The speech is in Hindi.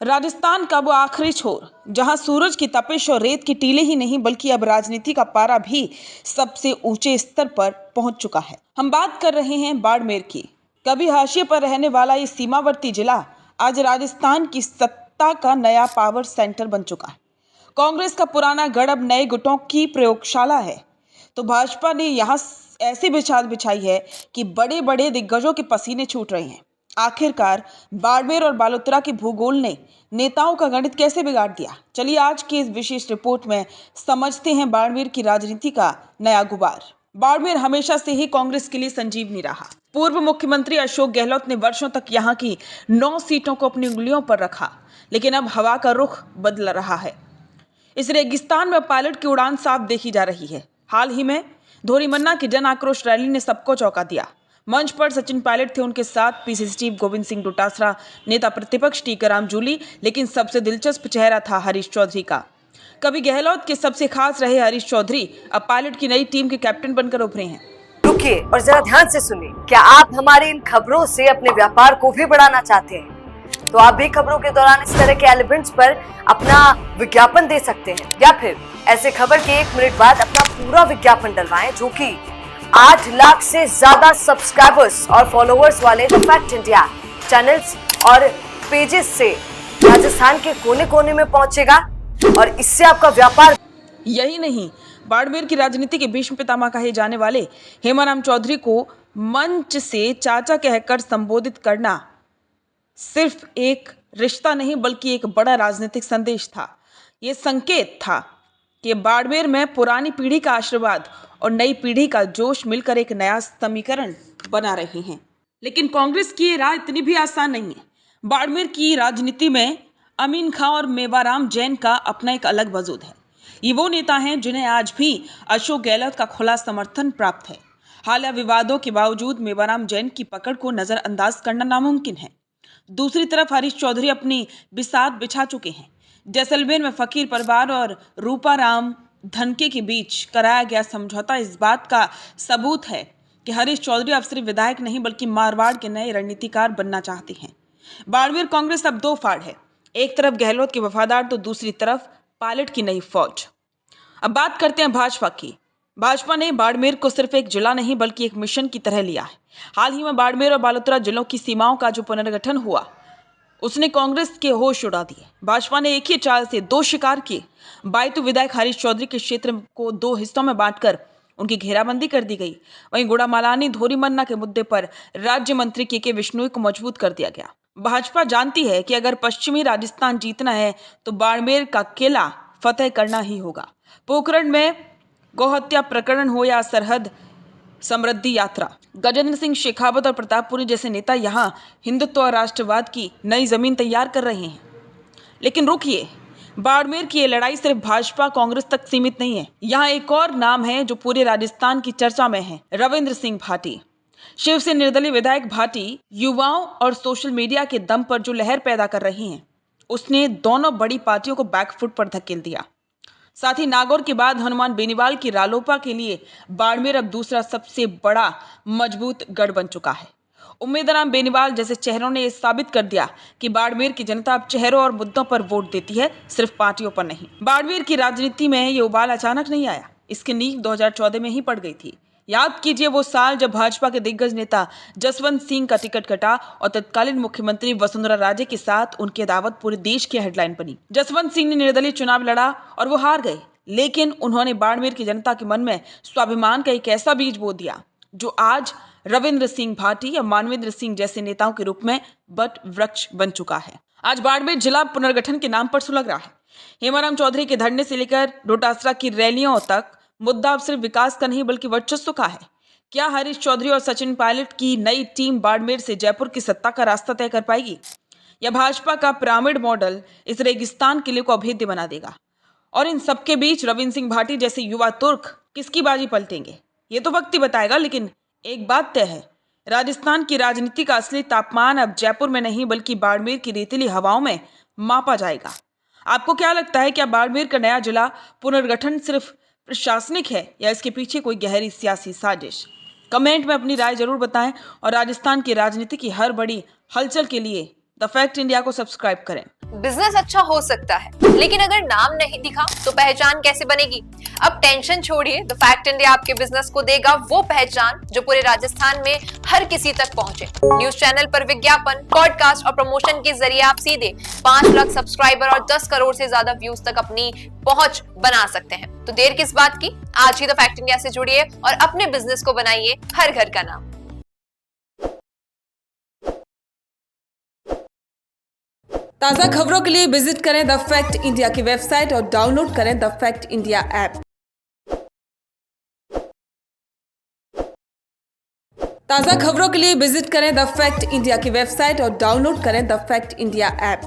राजस्थान का वो आखिरी छोर जहां सूरज की तपिश और रेत की टीले ही नहीं बल्कि अब राजनीति का पारा भी सबसे ऊंचे स्तर पर पहुंच चुका है। हम बात कर रहे हैं बाड़मेर की। कभी हाशिए पर रहने वाला ये सीमावर्ती जिला आज राजस्थान की सत्ता का नया पावर सेंटर बन चुका है। कांग्रेस का पुराना गढ़ अब नए गुटों की प्रयोगशाला है। तो भाजपा ने यहाँ ऐसी बिछाद बिछाई है कि बड़े बड़े दिग्गजों के पसीने छूट रहे हैं। आखिरकार बाड़मेर और बालोतरा के भूगोल ने नेताओं का गणित कैसे बिगाड़ दिया। चलिए आज की इस विशेष रिपोर्ट में समझते हैं बाड़मेर की राजनीति का नया गुबार। बाड़मेर हमेशा से ही कांग्रेस के लिए संजीवनी रहा। पूर्व मुख्यमंत्री अशोक गहलोत ने वर्षों तक यहाँ की 9 सीटों को अपनी उंगलियों पर रखा, लेकिन अब हवा का रुख बदल रहा है। इस रेगिस्तान में पायलट की उड़ान साफ देखी जा रही है। हाल ही में धोरीमन्ना की जन आक्रोश रैली ने सबको चौंका दिया। मंच पर सचिन पायलट थे, उनके साथ पीसीसी चीफ गोविंद सिंह डोटासरा, नेता प्रतिपक्ष टीकाराम जूली, लेकिन सबसे दिलचस्प चेहरा था हरीश चौधरी का। कभी गहलोत के सबसे खास रहे हरीश चौधरी अब पायलट की नई टीम के कैप्टन बनकर उभरे हैं। रुकिए और जरा ध्यान से सुनिए। क्या आप हमारी इन खबरों से अपने व्यापार को भी बढ़ाना चाहते हैं? तो आप भी खबरों के दौरान इस तरह के एलिमेंट्स पर अपना विज्ञापन दे सकते हैं, या फिर ऐसे खबर के 1 मिनट बाद अपना पूरा विज्ञापन डलवाएं, जो कि 8 लाख से ज्यादा सब्सक्राइबर्स और फॉलोअर्स वाले द फैक्ट इंडिया चैनल्स और पेजेस से राजस्थान के कोने कोने में पहुंचेगा और इससे आपका व्यापार। यही नहीं, बाड़मेर की राजनीति के भीष्म पितामह कहे जाने वाले हेमाराम चौधरी को मंच से चाचा कहकर संबोधित करना सिर्फ एक रिश्ता नहीं बल्कि एक बड़ा राजनीतिक संदेश था। ये संकेत था कि बाड़मेर में पुरानी पीढ़ी का आशीर्वाद और नई पीढ़ी का जोश मिलकर एक नया समीकरण बना रहे हैं। लेकिन कांग्रेस की ये राह इतनी भी आसान नहीं है। बाड़मेर की राजनीति में अमीन खां और मेवाराम जैन का अपना एक अलग वजूद है। ये वो नेता हैं जिन्हें आज भी अशोक गहलोत का खुला समर्थन प्राप्त है। हालिया विवादों के बावजूद मेवाराम जैन की पकड़ को नजरअंदाज करना नामुमकिन है। दूसरी तरफ हरीश चौधरी अपनी बिसात बिछा चुके हैं। जैसलमेर में फकीर परिवार और रूपाराम धनके के बीच कराया गया समझौता इस बात का सबूत है कि हरीश चौधरी अब सिर्फ विधायक नहीं बल्कि मारवाड़ के नए रणनीतिकार बनना चाहते हैं। बाड़मेर कांग्रेस अब 2 फाड़ है, एक तरफ गहलोत के वफादार तो दूसरी तरफ पायलट की नई फौज। अब बात करते हैं भाजपा की। भाजपा ने बाड़मेर को सिर्फ एक जिला नहीं बल्कि एक मिशन की तरह लिया है। हाल ही में बाड़मेर और बालोतरा जिलों की सीमाओं का जो पुनर्गठन हुआ उसने कांग्रेस के होश उड़ा दिए। भाजपा ने एक ही चाल से 2 शिकार किए। बायतू विधायक हरीश चौधरी के क्षेत्र को 2 हिस्सों में बांटकर उनकी घेराबंदी कर दी गई। वहीं गुड़ामालानी धोरीमन्ना के मुद्दे पर राज्य मंत्री के विश्नोई को मजबूत कर दिया गया। भाजपा जानती है कि अगर पश्चिमी राजस्थान जीतना है तो बाड़मेर का किला फतेह करना ही होगा। पोखरण में गौहत्या प्रकरण हो या सरहद समृद्धि यात्रा, गजेंद्र सिंह शेखावत और प्रतापपुरी जैसे नेता यहाँ हिंदुत्व और राष्ट्रवाद की नई जमीन तैयार कर रहे हैं। लेकिन रुकिए, बाड़मेर की ये लड़ाई सिर्फ भाजपा कांग्रेस तक सीमित नहीं है। यहाँ एक और नाम है जो पूरे राजस्थान की चर्चा में है, रविंद्र सिंह भाटी। शिव से निर्दलीय विधायक भाटी युवाओं और सोशल मीडिया के दम पर जो लहर पैदा कर रहे हैं उसने दोनों बड़ी पार्टियों को बैकफुट पर धकेल दिया। साथ ही नागौर के बाद हनुमान बेनीवाल की रालोपा के लिए बाड़मेर अब दूसरा सबसे बड़ा मजबूत गढ़ बन चुका है। उम्मीदराम बेनीवाल जैसे चेहरों ने यह साबित कर दिया कि बाड़मेर की जनता अब चेहरों और मुद्दों पर वोट देती है, सिर्फ पार्टियों पर नहीं। बाड़मेर की राजनीति में ये उबाल अचानक नहीं आया, इसकी नींव 2014 में ही पड़ गई थी। याद कीजिए वो साल जब भाजपा के दिग्गज नेता जसवंत सिंह का टिकट कटा और तत्कालीन मुख्यमंत्री वसुंधरा राजे के साथ उनकी दावत पूरे देश की हेडलाइन बनी। जसवंत सिंह ने निर्दलीय चुनाव लड़ा और वो हार गए, लेकिन उन्होंने बाड़मेर की जनता के मन में स्वाभिमान का एक ऐसा बीज बो दिया जो आज रविंद्र सिंह भाटी या मानवेंद्र सिंह जैसे नेताओं के रूप में बट वृक्ष बन चुका है। आज बाड़मेर जिला पुनर्गठन के नाम पर सुलग रहा है। हेमाराम चौधरी के धरने से लेकर डोटासरा की रैलियों तक मुद्दा अब सिर्फ विकास का नहीं बल्कि वर्चस्व का है। क्या हरीश चौधरी और सचिन पायलट की नई टीम बाड़मेर से जयपुर की सत्ता का रास्ता तय कर पाएगी, या भाजपा का पिरामिड मॉडल इस रेगिस्तान किले को अभेद्य बना देगा? और इन सबके बीच रविंद्र सिंह भाटी जैसे युवा तुर्क किसकी बाजी पलटेंगे, ये तो वक्त ही बताएगा। लेकिन एक बात तय है, राजस्थान की राजनीति का असली तापमान अब जयपुर में नहीं बल्कि बाड़मेर की रेतीली हवाओं में मापा जाएगा। आपको क्या लगता है, क्या बाड़मेर का नया जिला पुनर्गठन सिर्फ प्रशासनिक है या इसके पीछे कोई गहरी सियासी साजिश? कमेंट में अपनी राय जरूर बताएं और राजस्थान की राजनीति की हर बड़ी हलचल के लिए द फैक्ट इंडिया को सब्सक्राइब करें। बिजनेस अच्छा हो सकता है, लेकिन अगर नाम नहीं दिखा तो पहचान कैसे बनेगी? अब टेंशन छोड़िए, द फैक्ट इंडिया आपके बिजनेस को देगा वो पहचान जो पूरे राजस्थान में हर किसी तक पहुंचे। न्यूज चैनल पर विज्ञापन, पॉडकास्ट और प्रमोशन के जरिए आप सीधे 5 लाख सब्सक्राइबर और 10 करोड़ से ज्यादा व्यूज तक अपनी पहुंच बना सकते हैं। तो देर किस बात की, आज ही द फैक्ट इंडिया से जुड़िए और अपने बिजनेस को बनाइए हर घर का नाम। ताज़ा खबरों के लिए विजिट करें द फैक्ट इंडिया की वेबसाइट और डाउनलोड करें द फैक्ट इंडिया ऐप। ताज़ा खबरों के लिए विजिट करें द फैक्ट इंडिया की वेबसाइट और डाउनलोड करें द फैक्ट इंडिया ऐप।